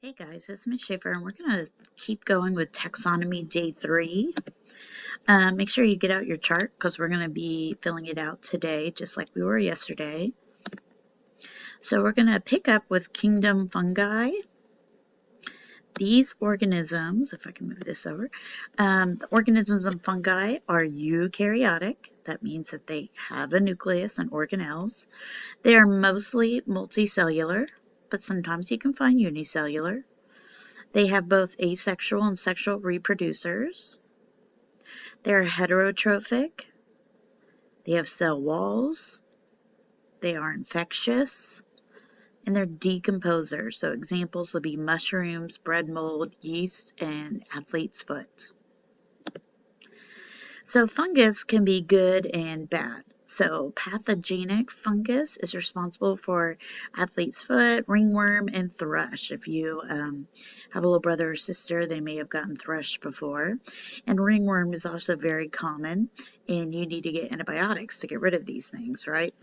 Hey guys, it's Miss Schaefer, and we're going to keep going with Taxonomy Day 3. Make sure you get out your chart because we're going to be filling it out today, just like we were yesterday. So we're going to pick up with Kingdom Fungi. These organisms, if I can move this over, the organisms and fungi are eukaryotic. That means that they have a nucleus and organelles. They are mostly multicellular, but sometimes you can find unicellular. They have both asexual and sexual reproducers. They're heterotrophic. They have cell walls. They are infectious. And they're decomposers. So examples would be mushrooms, bread mold, yeast, and athlete's foot. So fungus can be good and bad. So pathogenic fungus is responsible for athlete's foot, ringworm, and thrush. If you have a little brother or sister, they may have gotten thrush before. And ringworm is also very common, and you need to get antibiotics to get rid of these things, right?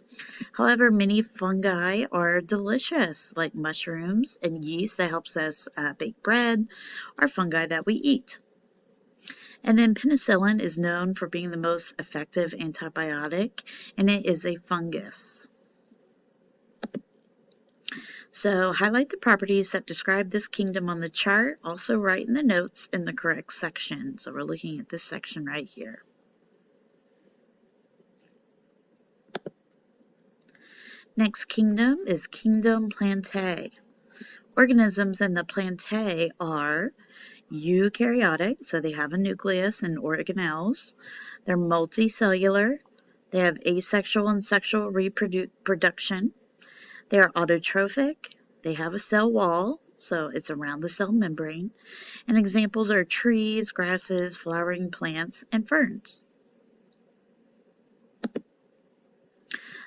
However, many fungi are delicious, like mushrooms and yeast that helps us bake bread, are fungi that we eat. And then penicillin is known for being the most effective antibiotic, and it is a fungus. So highlight the properties that describe this kingdom on the chart. Also write in the notes in the correct section. So we're looking at this section right here. Next kingdom is Kingdom Plantae. Organisms in the Plantae are eukaryotic, so they have a nucleus and organelles. They're multicellular. They have asexual and sexual reproduction. They are autotrophic. They have a cell wall, so it's around the cell membrane. And examples are trees, grasses, flowering plants, and ferns.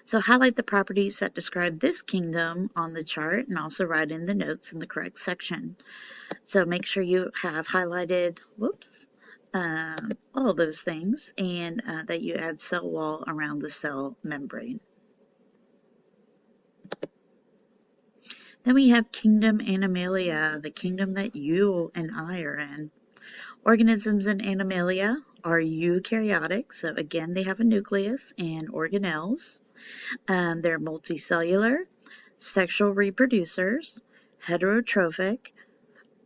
So highlight the properties that describe this kingdom on the chart and also write in the notes in the correct section. So make sure you have highlighted, all those things, and that you add cell wall around the cell membrane. Then we have Kingdom Animalia, the kingdom that you and I are in. Organisms in Animalia are eukaryotic, so again they have a nucleus and organelles. They're multicellular, sexual reproducers, heterotrophic,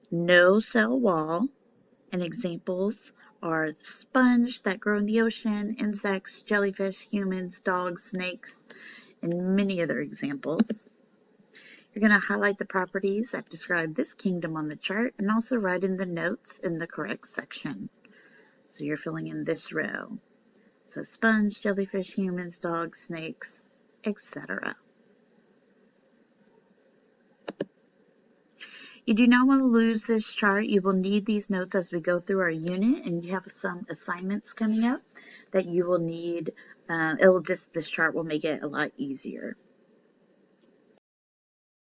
no cell wall, and examples are the sponge that grow in the ocean, insects, jellyfish, humans, dogs, snakes, and many other examples. You're going to highlight the properties that describe this kingdom on the chart and also write in the notes in the correct section. So you're filling in this row. So sponge, jellyfish, humans, dogs, snakes, etc. You do not want to lose this chart. You will need these notes as we go through our unit, and you have some assignments coming up that you will need. This chart will make it a lot easier.